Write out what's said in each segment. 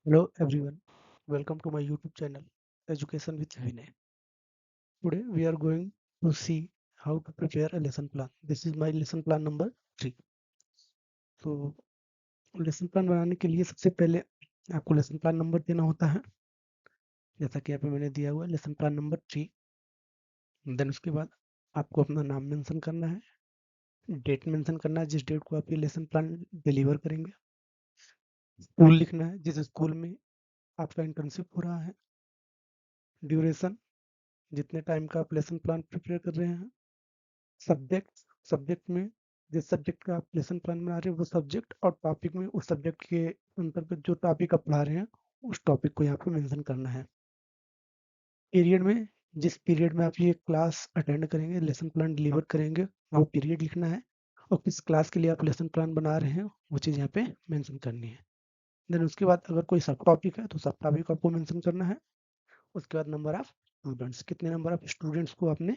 Hello everyone, welcome to my YouTube channel Education with Vinay. Today we are going to see how to prepare a lesson plan. This is my lesson plan number 3. तो lesson plan बनाने के लिए सबसे पहले आपको lesson plan number देना होता है, जैसा कि यहाँ पे मैंने दिया हुआ है लेसन प्लान नंबर 3। देन उसके बाद आपको अपना नाम मेंशन करना है, डेट मेंशन करना है जिस डेट को आप ये लेसन प्लान डिलीवर करेंगे, स्कूल लिखना है जिस स्कूल में आपका इंटर्नशिप हो रहा है, ड्यूरेशन जितने टाइम का आप लेसन प्लान प्रिपेयर कर रहे हैं, सब्जेक्ट सब्जेक्ट में जिस सब्जेक्ट का आप लेसन प्लान बना रहे हैं वो सब्जेक्ट, और टॉपिक में उस सब्जेक्ट के अंतर्गत जो टॉपिक आप पढ़ा रहे हैं उस टॉपिक को यहाँ पे मेंशन करना है। पीरियड में जिस पीरियड में आप ये क्लास अटेंड करेंगे, लेसन प्लान डिलीवर करेंगे, वो पीरियड लिखना है, और किस क्लास के लिए आप लेसन प्लान बना रहे हैं वो चीज़ यहाँ पे मेंशन करनी है। देन उसके बाद अगर कोई सब टॉपिक है तो सब टॉपिक आपको मेंशन करना है। उसके बाद नंबर ऑफ स्टूडेंट्स, कितने नंबर ऑफ स्टूडेंट्स को आपने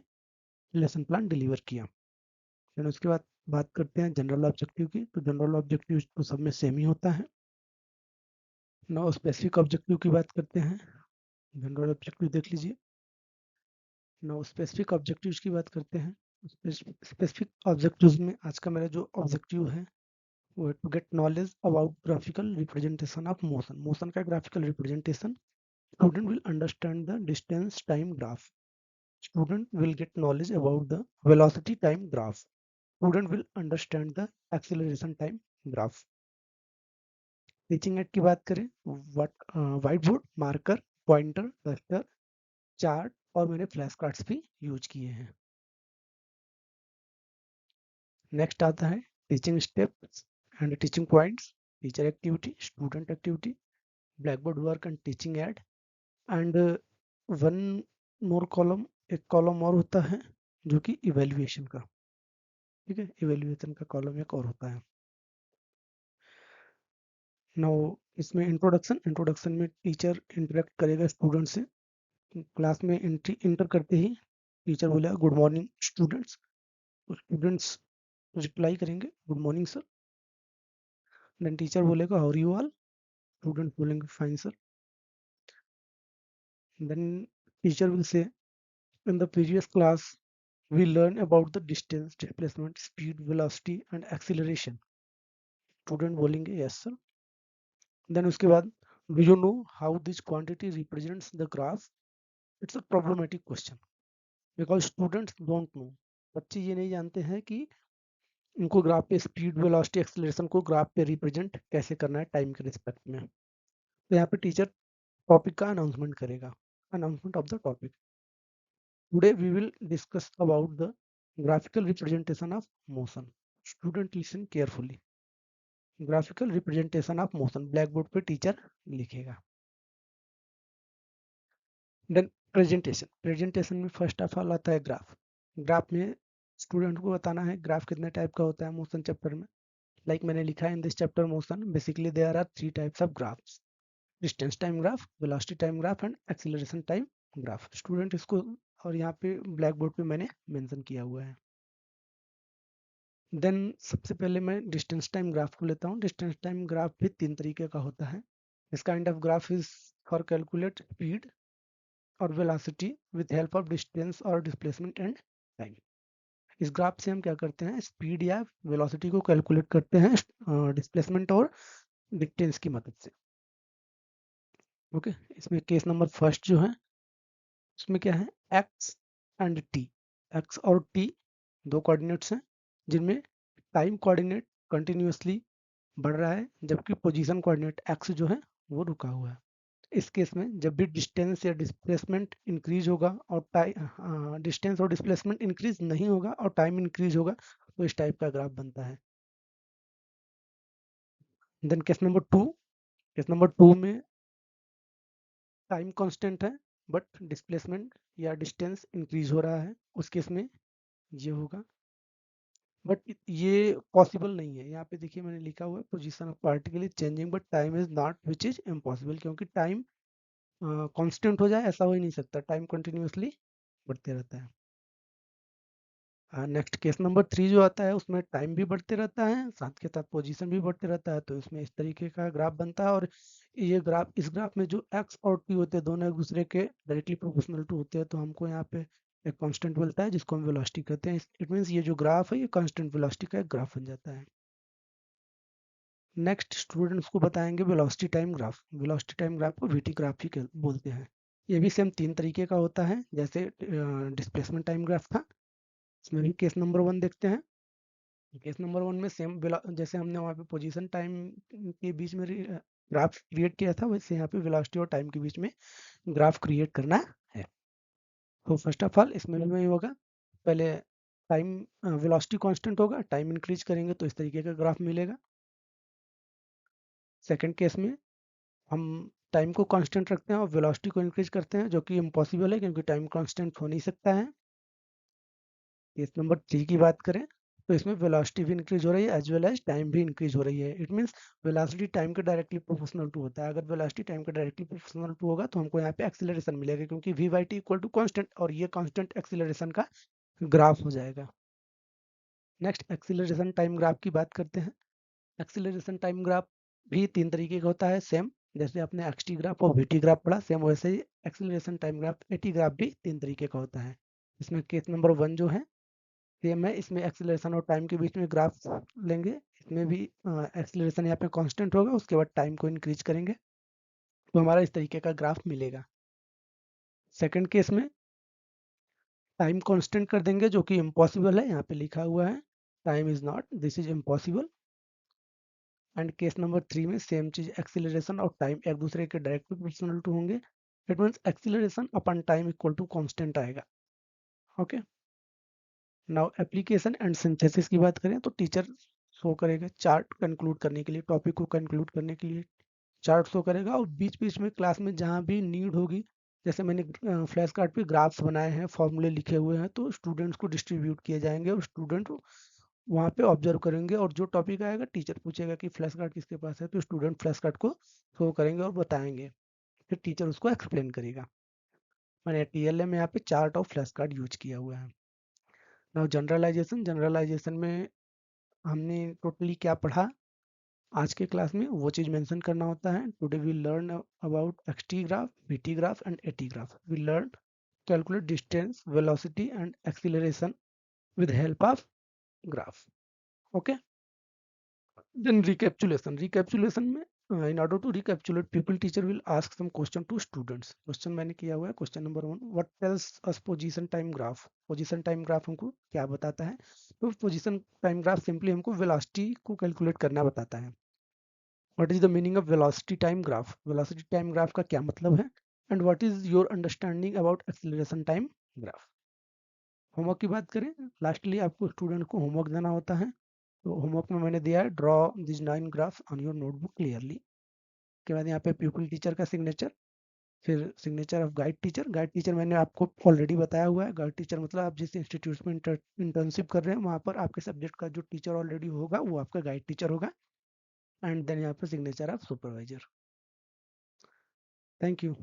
लेसन प्लान डिलीवर किया। फिर उसके बाद बात करते हैं जनरल ऑब्जेक्टिव की। तो जनरल ऑब्जेक्टिव तो सब में सेम ही होता है। नाउ स्पेसिफिक ऑब्जेक्टिव की बात करते हैं। जनरल ऑब्जेक्टिव देख लीजिए। नाउ स्पेसिफिक ऑब्जेक्टिव्स की बात करते हैं। स्पेसिफिक ऑब्जेक्टिव्स में आज का मेरा जो ऑब्जेक्टिव है वो है to get knowledge about graphical representation of motion. Motion का graphical representation, student will understand the distance time graph, student will get knowledge about the velocity time graph, student will understand the acceleration time graph. Teaching aid की बात करें, white board, marker, pointer, duster, chart, और मैंने flash cards भी use किए हैं। Next आता है teaching steps and teaching points, teacher activity, student activity, black board work and teaching add, and one more column, एक कॉलम और होता है जो कि इवेल्युएशन का, ठीक है, इवेल्युएशन का कॉलम एक और होता है। नाउ इसमें इंट्रोडक्शन में टीचर इंटरेक्ट करेगा स्टूडेंट से। क्लास में एंट्री इंटर करते ही टीचर बोलेगा गुड मॉर्निंग स्टूडेंट्स, तो स्टूडेंट्स रिप्लाई करेंगे good morning sir. Then teacher बोलेगा how are you all, students बोलेंगे fine sir. Then teacher will say in the previous class we learn about the distance, displacement, speed, velocity and acceleration, student बोलेंगे yes sir. Then उसके बाद do you know how this quantity represents the graph, it's a problematic question because students don't know, बच्चे ये नहीं जानते हैं कि इनको ग्राफ पे स्पीड, वेलोसिटी, एक्सेलरेशन को ग्राफ पे रिप्रेजेंट कैसे करना है टाइम के रिस्पेक्ट में। तो यहाँ पे टीचर टॉपिक का अनाउंसमेंट करेगा, announcement of the topic. Today we will discuss about the graphical representation of motion, student listen carefully. Graphical representation of motion blackboard पे टीचर लिखेगा। देन प्रेजेंटेशन में फर्स्ट ऑफ ऑल आता है graph. Graph में student को बताना है graph कितने टाइप का होता है मोशन चैप्टर में। लाइक मैंने लिखा है in this chapter motion basically there are 3 types of graphs, distance time graph, velocity time graph and acceleration time graph. Student इसको, और यहाँ पे ब्लैक बोर्ड पे मैंने मेंशन किया हुआ है। देन सबसे पहले मैं डिस्टेंस टाइम ग्राफ को लेता हूँ। डिस्टेंस टाइम ग्राफ भी 3 तरीके का होता है। This kind of graph is for calculate speed और velocity with help of distance और डिस्प्लेसमेंट एंड टाइम। इस ग्राफ से हम क्या करते हैं, स्पीड या वेलोसिटी को कैलकुलेट करते हैं डिस्प्लेसमेंट और डिस्टेंस की मदद से। ओके, इसमें केस नंबर फर्स्ट जो है उसमें क्या है, एक्स एंड टी। एक्स और टी दो कोऑर्डिनेट्स हैं जिनमें टाइम कोऑर्डिनेट कंटिन्यूअसली बढ़ रहा है जबकि पोजीशन कोऑर्डिनेट एक्स जो है वो रुका हुआ है। इस केस में जब भी डिस्टेंस या डिस्प्लेसमेंट इंक्रीज होगा और डिस्टेंस और डिस्प्लेसमेंट इंक्रीज नहीं होगा और टाइम इंक्रीज होगा तो इस टाइप का ग्राफ बनता है। देन केस नंबर टू में टाइम कांस्टेंट है बट डिस्प्लेसमेंट या डिस्टेंस इंक्रीज हो रहा है, उस केस में ये होगा। बट ये पॉसिबल नहीं है। यहाँ पे देखिए मैंने लिखा हुआ है position of particle is changing but time is not, which is impossible, क्योंकि टाइम कांस्टेंट हो जाए ऐसा हो ही नहीं सकता, टाइम कंटिन्यूअसली बढ़ते रहता है। नेक्स्ट केस नंबर 3 जो आता है उसमें टाइम भी बढ़ते रहता है साथ के साथ पोजीशन भी बढ़ते रहता है, तो इसमें इस तरीके का ग्राफ बनता है। और ये ग्राफ, इस ग्राफ में जो एक्स और टी होते हैं दोनों एक दूसरे के डायरेक्टली प्रोपोर्शनल टू होते हैं, तो हमको यहाँ पे एक कांस्टेंट मिलता है जिसको हम वेलोसिटी कहते हैं। इट मीन्स ये जो ग्राफ है ये कांस्टेंट वेलोसिटी का एक ग्राफ बन जाता है। नेक्स्ट स्टूडेंट्स को बताएंगे velocity time graph. Velocity time graph को वीटी ग्राफ ही बोलते हैं। ये भी सेम 3 तरीके का होता है, जैसे डिस्प्लेसमेंट टाइम ग्राफ था। इसमें भी केस नंबर 1 देखते हैं। केस नंबर 1 में सेम जैसे हमने वहाँ पे पोजीशन टाइम के बीच में ग्राफ क्रिएट किया था, वैसे यहाँ पे वेलोसिटी और टाइम के बीच में ग्राफ क्रिएट करना है। तो फर्स्ट ऑफ ऑल इसमें भी वही होगा, पहले टाइम वेलोसिटी कांस्टेंट होगा, टाइम इंक्रीज करेंगे तो इस तरीके का ग्राफ मिलेगा। सेकंड केस में हम टाइम को कांस्टेंट रखते हैं और वेलोसिटी को इंक्रीज करते हैं, जो कि इम्पॉसिबल है क्योंकि टाइम कांस्टेंट हो नहीं सकता है। केस नंबर 3 की बात करें तो इसमें वेलोसिटी भी इंक्रीज हो रही है एज वेल एज टाइम भी इंक्रीज हो रही है। इट मींस वेलोसिटी टाइम के डायरेक्टली प्रोपोर्शनल टू होता है। अगर वेलोसिटी टाइम के डायरेक्टली प्रोपोर्शनल टू होगा तो हमको यहाँ पे एक्सीलरेशन मिलेगा, क्योंकि V by T equal to constant, और ये कॉन्स्टेंट एक्सीलरेशन का ग्राफ हो जाएगा। नेक्स्ट एक्सीलरेशन टाइम ग्राफ की बात करते हैं। एक्सीलरेशन टाइम ग्राफ भी 3 तरीके का होता है, सेम जैसे आपने एक्सटी ग्राफ और वीटी ग्राफ पढ़ा, सेम वैसे ही acceleration time graph AT graph भी 3 तरीके का होता है। इसमें केस नंबर 1 जो है सेम है, इसमें एक्सीलरेशन और टाइम के बीच में ग्राफ लेंगे। इसमें भी एक्सीलरेशन यहाँ पे कांस्टेंट होगा, उसके बाद टाइम को इंक्रीज करेंगे तो हमारा इस तरीके का ग्राफ मिलेगा। सेकंड केस में टाइम कांस्टेंट कर देंगे, जो कि इम्पॉसिबल है, यहाँ पे लिखा हुआ है time is not, this is impossible. And case number 3 में सेम चीज, एक्सीलरेशन और टाइम एक दूसरे के डायरेक्टली प्रोपोर्शनल टू होंगे। It means acceleration upon time equal to constant आएगा। Okay, now application and synthesis की बात करें तो टीचर शो करेगा चार्ट कंक्लूड करने के लिए, टॉपिक को कंक्लूड करने के लिए चार्ट शो करेगा, और बीच बीच में क्लास में जहाँ भी नीड होगी, जैसे मैंने फ्लैश कार्ड पे ग्राफ्स बनाए हैं, फॉर्मूले लिखे हुए हैं, तो स्टूडेंट्स को डिस्ट्रीब्यूट किए जाएंगे और स्टूडेंट वहाँ पे ऑब्जर्व करेंगे, और जो टॉपिक आएगा टीचर पूछेगा कि फ्लैश कार्ड किसके पास है, तो स्टूडेंट फ्लैश कार्ड को शो करेंगे और बताएंगे, फिर टीचर उसको एक्सप्लेन करेगा। मैंने टीएलए में यहाँ पे चार्ट और फ्लैश कार्ड यूज किया हुआ है। नाउ जनरलाइजेशन, जनरलाइजेशन में हमने टोटली क्या पढ़ा आज के क्लास में वो चीज मेंशन करना होता है। Today we learn about XT graph, VT graph and AT graph. We learn calculate distance, velocity and acceleration with help of graph. Okay, then recapitulation में in order to recapitulate, people teacher will ask some question to students. Question मैंने किया हुआ है, question number 1, what tells us position time graph? Position time graph हमको क्या बताता है? तो पोजीशन टाइम ग्राफ सिंपली हमको वेलोसिटी को कैलकुलेट करना बताता है। What is the meaning of velocity time graph? Velocity time graph का क्या मतलब है? And what is your understanding about acceleration time graph? Homework की बात करें, लास्टली आपको स्टूडेंट को होमवर्क देना होता है, तो होमवर्क में मैंने दिया है draw this 9 graphs on your notebook clearly. के बाद यहाँ पे प्यूपिल टीचर का सिग्नेचर, फिर signature of guide teacher. Guide teacher मैंने आपको ऑलरेडी बताया हुआ है, गाइड टीचर मतलब आप जिस इंस्टीट्यूट में इंटर्नशिप कर रहे हैं वहाँ पर आपके सब्जेक्ट का जो टीचर ऑलरेडी होगा वो आपका गाइड टीचर होगा। एंड देन यहाँ पे signature of supervisor. Thank you.